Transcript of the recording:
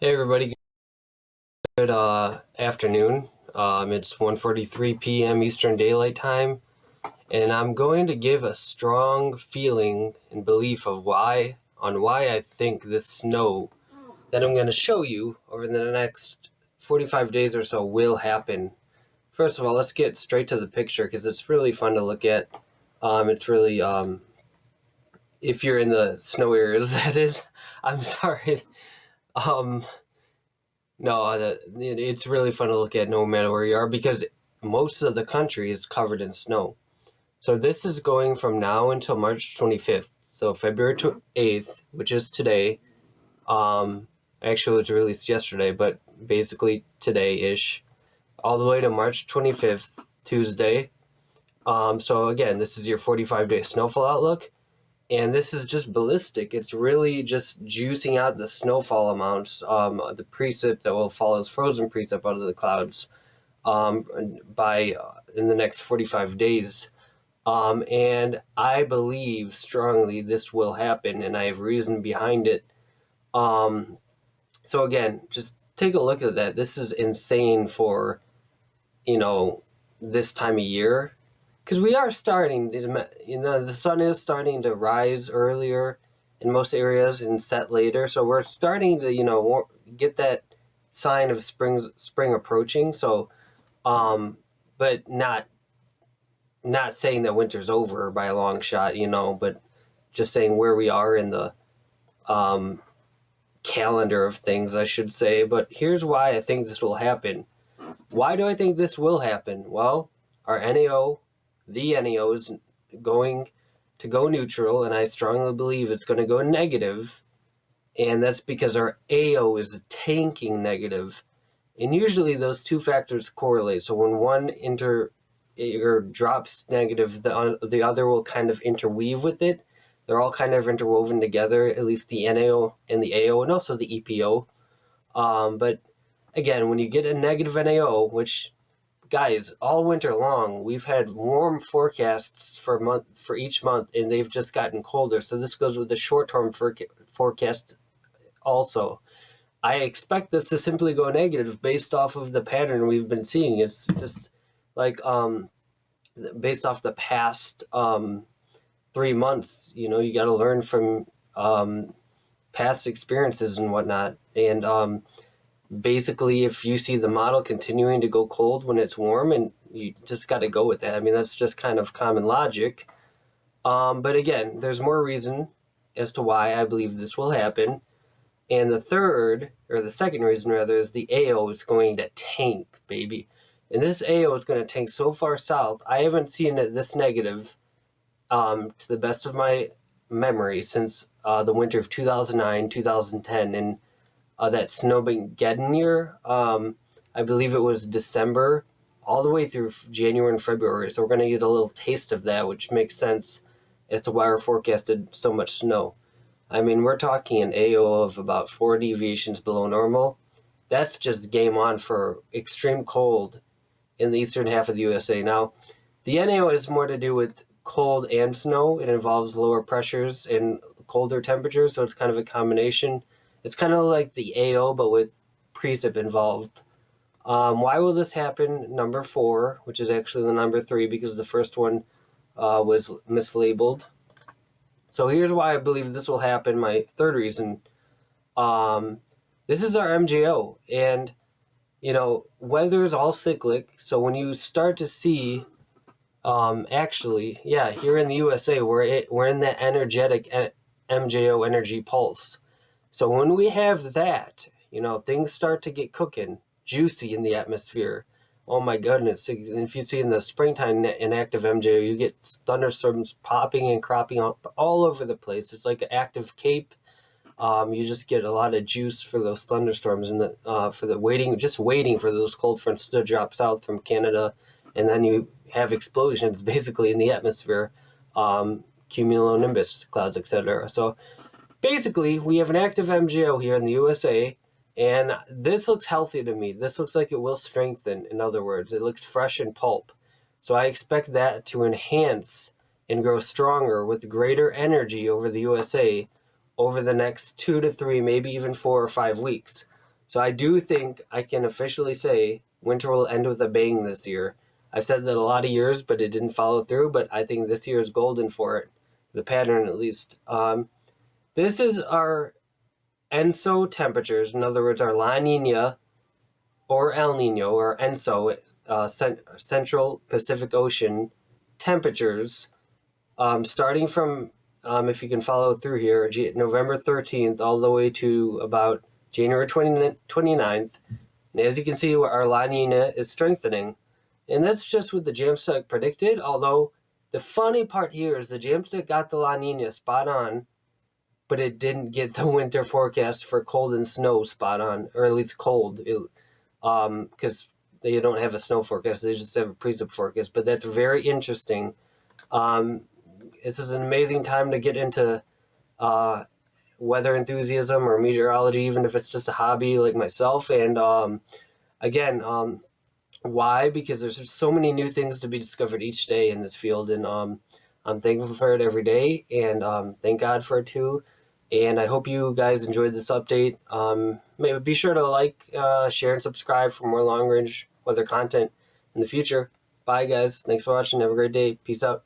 Hey everybody, good afternoon. It's 1:43 p.m. Eastern Daylight Time, and I'm going to give a strong feeling and belief of why I think this snow that I'm going to show you over the next 45 days or so will happen. First of all, let's get straight to the picture because it's really fun to look at. It's really if you're in the snow areas, that is. I'm sorry. Um, No, it's really fun to look at no matter where you are because most of the country is covered in snow. So this is going from now until March 25th. So February 8th, which is today. Um, Actually, it was released yesterday, but basically today-ish, all the way to March 25th, Tuesday. So again, this is your 45-day snowfall outlook. And this is just ballistic. It's really just juicing out the snowfall amounts, the precip that will fall as frozen precip out of the clouds by in the next 45 days. And I believe strongly this will happen, and I have reason behind it. Um, so again, just take a look at that. This is insane for you know this time of year because we are starting to, the sun is starting to rise earlier in most areas and set later, so we're starting to get that sign of spring approaching. So but not saying that winter's over by a long shot, but just saying where we are in the um calendar of things, I should say. But here's why I think this will happen. Why do I think this will happen? Well, our NAO, the NAO, is going to go neutral, and I strongly believe it's going to go negative, and that's because our AO is tanking negative. And usually those two factors correlate. So when one or drops negative, the other will kind of interweave with it. They're all kind of interwoven together, at least the NAO and the AO, and also the EPO. But again, when you get a negative NAO, which, guys, all winter long we've had warm forecasts for each month, and they've just gotten colder. So this goes with the short-term forecast also. I expect this to simply go negative based off of the pattern we've been seeing. It's just like based off the past 3 months. You got to learn from past experiences and whatnot. And basically, if you see the model continuing to go cold when it's warm, and you just got to go with that. I mean, that's just kind of common logic. But again, there's more reason as to why I believe this will happen. And the second reason rather, is the AO is going to tank, baby. And this AO is going to tank so far south. I haven't seen it this negative, to the best of my memory, since the winter of 2009, 2010, and that Snowmageddon year. I believe it was December, all the way through January and February. So we're going to get a little taste of that, which makes sense as to why we're forecasted so much snow. I mean, we're talking an AO of about 4 deviations below normal. That's just game on for extreme cold in the eastern half of the USA. Now, the NAO has more to do with cold and snow. It involves lower pressures and colder temperatures, so it's kind of a combination. It's kind of like the AO, but with precip involved. Why will this happen? Number 4, which is actually the number 3, because the first one was mislabeled. So here's why I believe this will happen. My third reason. This is our MJO, and weather is all cyclic. So when you start to see, actually, yeah, here in the USA, we're in that energetic MJO energy pulse. So when we have that, things start to get cooking, juicy in the atmosphere. Oh my goodness. If you see in the springtime in active MJO, you get thunderstorms popping and cropping up all over the place. It's like an active cape. You just get a lot of juice for those thunderstorms and waiting for those cold fronts to drop south from Canada, and then you have explosions basically in the atmosphere, cumulonimbus clouds, etc. So basically, we have an active MJO here in the USA, and this looks healthy to me. This looks like it will strengthen, in other words. It looks fresh in pulp. So I expect that to enhance and grow stronger with greater energy over the USA over the next 2 to 3, maybe even 4 or 5 weeks. So I do think I can officially say winter will end with a bang this year. I've said that a lot of years, but it didn't follow through. But I think this year is golden for it, the pattern at least. This is our ENSO temperatures. In other words, our La Nina or El Nino or ENSO, Central Pacific Ocean temperatures, starting from, if you can follow through here, November 13th all the way to about January 29th. And as you can see, our La Nina is strengthening. And that's just what the Jamstack predicted, although the funny part here is the Jamstack got the La Nina spot on, but it didn't get the winter forecast for cold and snow spot on, or at least cold, because they don't have a snow forecast. They just have a precip forecast. But that's very interesting. This is an amazing time to get into weather enthusiasm or meteorology, even if it's just a hobby like myself. And again, why? Because there's just so many new things to be discovered each day in this field, and I'm thankful for it every day, and thank God for it too. And I hope you guys enjoyed this update. Maybe be sure to like, share, and subscribe for more long-range weather content in the future. Bye, guys. Thanks for watching. Have a great day. Peace out.